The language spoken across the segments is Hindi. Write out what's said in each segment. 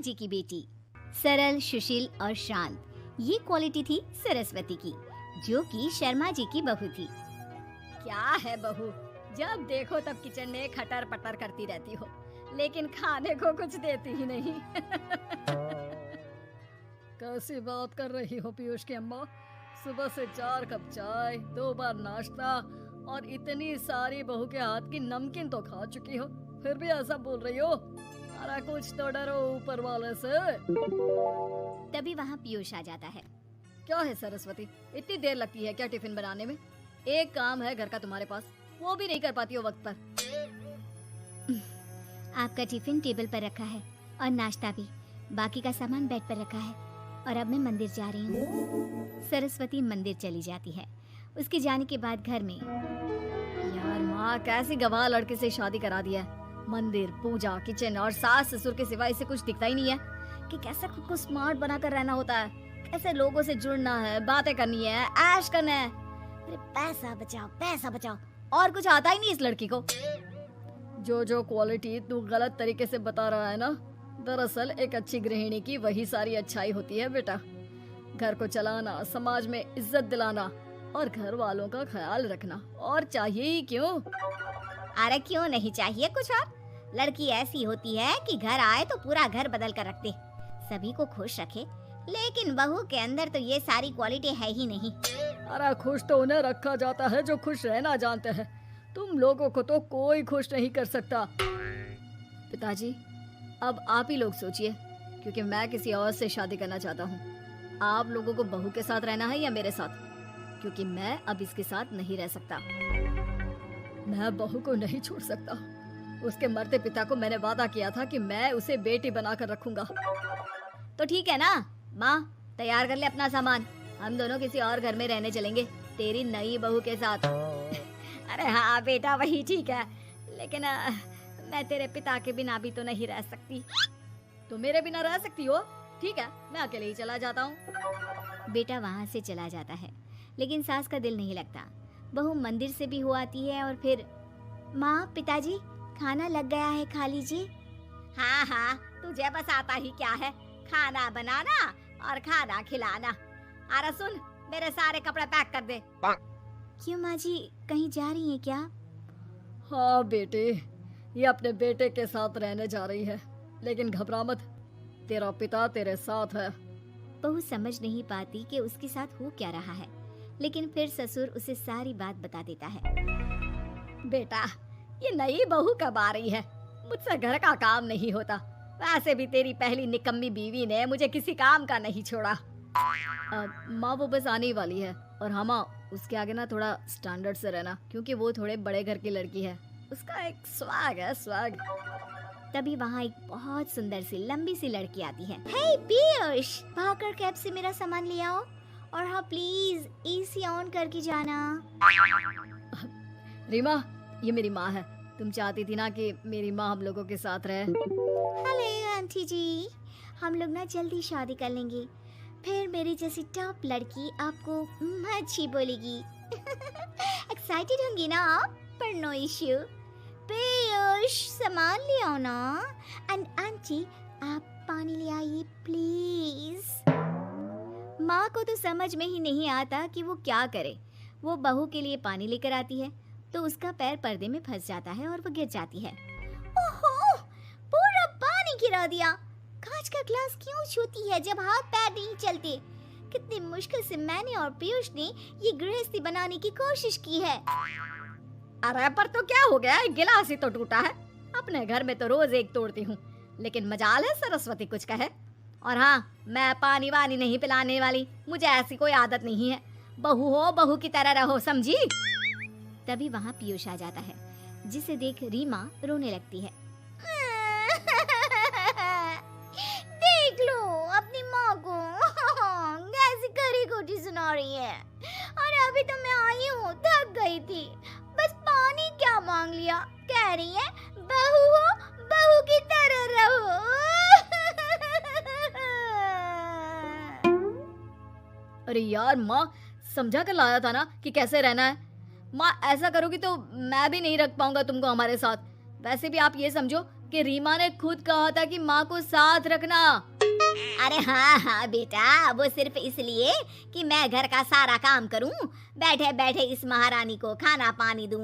जी की बेटी। सरल, सुशील और शांत, ये क्वालिटी थी सरस्वती की, जो कि शर्मा जी की बहू थी। क्या है बहू, जब देखो तब किचन में खटर पटर करती रहती हो, लेकिन खाने को कुछ देती ही नहीं। कैसी बात कर रही हो पीयूष की अम्मा? सुबह से 4 कप चाय, 2 बार नाश्ता और इतनी सारी बहू के हाथ की नमकीन तो खा चुकी हो, फिर भी ऐसा बोल रही हो? अरे कुछ तो डरो ऊपर वाले से। तभी वहाँ पीयूष आ जाता है। क्या है सरस्वती, इतनी देर लगती है क्या टिफिन बनाने में? एक काम है घर का तुम्हारे पास, वो भी नहीं कर पाती हो वक्त पर। आपका टिफिन टेबल पर रखा है और नाश्ता भी, बाकी का सामान बेड पर रखा है और अब मैं मंदिर जा रही हूँ। सरस्वती मंदिर चली जाती है। उसके जाने के बाद घर में, यार माँ, कैसी गवाह लड़के से शादी करा दिया है। मंदिर, पूजा, किचन और सास ससुर के सिवा इसे कुछ दिखता ही नहीं है कि कैसे खुद को स्मार्ट बनाकर रहना होता है, कैसे लोगों से जुड़ना है, बातें करनी है, ऐश करना है। अरे पैसा बचाओ, और कुछ आता ही नहीं इस लड़की को। जो क्वालिटी तू गलत तरीके से बता रहा है ना, दरअसल एक अच्छी गृहिणी की वही सारी अच्छाई होती है बेटा। घर को चलाना, समाज में इज्जत दिलाना और घर वालों का ख्याल रखना, और चाहिए ही क्यों? अरे क्यों नहीं चाहिए कुछ और? लड़की ऐसी होती है कि घर आए तो पूरा घर बदल कर रख दे, सभी को खुश रखे, लेकिन बहू के अंदर तो ये सारी क्वालिटी है ही नहीं। अरे खुश तो उन्हें रखा जाता है जो खुश रहना जानते हैं, तुम लोगों को तो कोई खुश नहीं कर सकता। पिताजी, अब आप ही लोग सोचिए, क्योंकि मैं किसी और से शादी करना चाहता हूँ। आप लोगों को बहू के साथ रहना है या मेरे साथ? क्योंकि मैं अब इसके साथ नहीं रह सकता। मैं बहू को नहीं छोड़ सकता। उसके मरते पिता को मैंने वादा किया था कि मैं उसे बेटी बनाकर रखूंगा। तो ठीक है ना माँ, तैयार कर ले अपना सामान, हम दोनों किसी और घर में रहने चलेंगे तेरी नई बहू के साथ। अरे हाँ बेटा, वही ठीक है, लेकिन मैं तेरे पिता के बिना भी तो नहीं रह सकती। तो मेरे बिना रह सकती हो? ठीक है, मैं अकेले ही चला जाता हूँ। बेटा वहाँ से चला जाता है, लेकिन सास का दिल नहीं लगता। बहू मंदिर से भी हो आती है और फिर, माँ, पिताजी, खाना लग गया है, खा लीजिए। हाँ हाँ, तुझे बस आता ही क्या है, खाना बनाना और खाना खिलाना। अरे सुन, मेरे सारे कपड़े पैक कर दे। क्यों माँ जी, कहीं जा रही हैं क्या? हाँ बेटे, ये अपने बेटे के साथ रहने जा रही है, लेकिन घबरा मत, तेरा पिता तेरे साथ है। बहू समझ नहीं पाती कि उसके साथ हो क्या रहा है, लेकिन फिर ससुर उसे सारी बात बता देता है। बेटा, ये नई बहू कब आ रही है? मुझसे घर का काम नहीं होता, वैसे भी तेरी पहली निकम्मी बीवी ने मुझे किसी काम का नहीं छोड़ा। माँ, वो बस आने ही वाली है, और हाँ माँ, उसके आगे ना थोड़ा स्टैंडर्ड से रहना, क्योंकि वो थोड़े बड़े घर की लड़की है, उसका एक स्वैग है, स्वैग। तभी वहाँ एक बहुत सुंदर सी लंबी सी लड़की आती है। हे पीयूष, भागकर कैब से मेरा सामान ले आओ, और हाँ प्लीज एसी ऑन करके जाना। रीमा, ये मेरी माँ है। तुम चाहती थी ना कि मेरी माँ हम लोगों के साथ रहे। हेलो आंटी जी, हम लोग ना जल्दी शादी कर लेंगे, फिर मेरी जैसी टॉप लड़की आपको अच्छी बोलेगी। एक्साइटेड होंगी ना आप? पर नो इश्यू। पीयूष, सामान ले आओ ना, एंड आंटी आप पानी ले आइए प्लीज। माँ को तो समझ में ही नहीं आता कि वो क्या करे। वो बहू के लिए पानी लेकर आती है तो उसका पैर पर्दे में फंस जाता है और वो गिर जाती है। ओहो, पूरा पानी गिरा दिया। कांच का ग्लास क्यों छूती है जब हाथ पैर नहीं चलते? कितनी मुश्किल से मैंने और पीयूष ने ये गृहस्थी बनाने की कोशिश की है। अरे पर तो क्या हो गया, गिलास ही तो टूटा है। अपने घर में तो रोज एक तोड़ती हूँ, लेकिन मजाल है सरस्वती कुछ कहे। और हाँ, मैं पानी वानी नहीं पिलाने वाली, मुझे ऐसी कोई आदत नहीं है। बहू हो, बहू की तरह रहो, समझी? तभी वहाँ पीयूष आ जाता है, जिसे देख रीमा रोने लगती है। देख लो अपनी माँ को, कैसी खरी खोटी सुना रही है। और अभी तो मैं आई हूँ, थक गई थी, बस पानी क्या मांग लिया, कह रही है बहू हो, बहू की तरह रहो। अरे यार माँ, समझा कर लाया था ना कि कैसे रहना है। माँ, ऐसा करोगी तो मैं भी नहीं रख पाऊंगा तुमको हमारे साथ। वैसे भी आप ये समझो कि रीमा ने खुद कहा था कि माँ को साथ रखना। अरे हाँ हाँ बेटा, वो सिर्फ इसलिए कि मैं घर का सारा काम करूं, बैठे बैठे इस महारानी को खाना पानी दूं।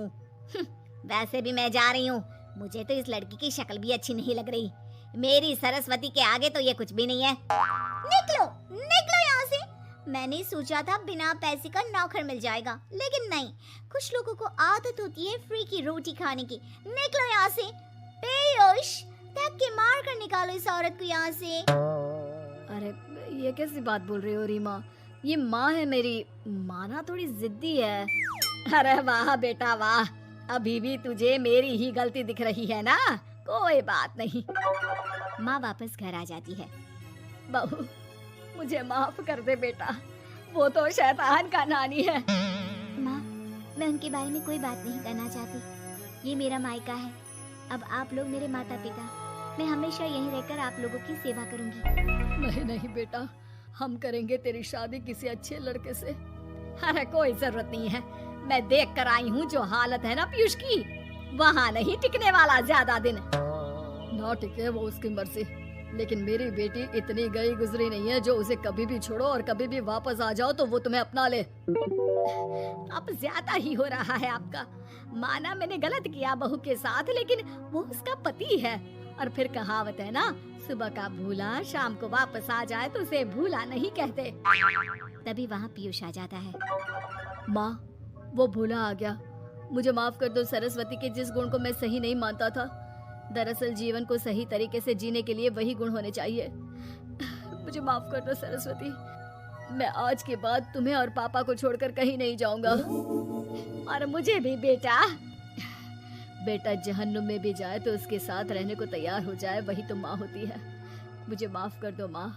वैसे भी मैं जा रही हूँ, मुझे तो इस लड़की की शक्ल भी अच्छी नहीं लग रही। मेरी सरस्वती के आगे तो ये कुछ भी नहीं है। निकलो निकलो यहाँ से। मैंने सोचा था बिना पैसे का नौकर मिल जाएगा, लेकिन नहीं, कुछ लोगों को आदत होती है फ्री की रोटी खाने की। निकलो यहाँ से। पीयूष, धक्के मार कर निकालो इस औरत को यहाँ से। अरे ये कैसी बात बोल रही हो रीमा, ये माँ है मेरी, माना थोड़ी जिद्दी है। अरे वाह बेटा वाह, अभी भी तुझे मेरी ही गलती दिख रही है ना, कोई बात नहीं। माँ वापस घर आ जाती है। बहू मुझे माफ कर दे बेटा, वो तो शैतान का नानी है। माँ, मैं उनके बारे में कोई बात नहीं करना चाहती। ये मेरा मायका है। अब आप लोग मेरे माता पिता, मैं हमेशा यहीं रहकर आप लोगों की सेवा करूंगी। नहीं नहीं बेटा, हम करेंगे तेरी शादी किसी अच्छे लड़के से। अरे कोई जरूरत नहीं है, मैं देख कर आई हूँ जो हालत है ना पीयूष की, वहाँ नहीं टिकने वाला ज्यादा दिन। ना टिके वो उसकी मर्जी, लेकिन मेरी बेटी इतनी गई गुजरी नहीं है जो उसे कभी भी छोड़ो और कभी भी वापस आ जाओ तो वो तुम्हें अपना ले। अब ज्यादा ही हो रहा है आपका। माना मैंने गलत किया बहू के साथ, लेकिन वो उसका पति है। और फिर कहावत है ना, सुबह का भूला शाम को वापस आ जाए तो उसे भूला नहीं कहते। तभी वहाँ पीयूष आ जाता है। माँ, वो भूला आ गया, मुझे माफ कर दो सरस्वती के जिस गुण को मैं सही नहीं मानता था। दरअसल जीवन को सही तरीके से जीने के लिए वही गुण होने चाहिए। मुझे माफ कर दो सरस्वती, मैं आज के बाद तुम्हें और पापा को छोड़कर कहीं नहीं जाऊंगा। और मुझे भी बेटा। बेटा जहन्नुम में भी जाए तो उसके साथ रहने को तैयार हो जाए, वही तो माँ होती है। मुझे माफ कर दो माँ।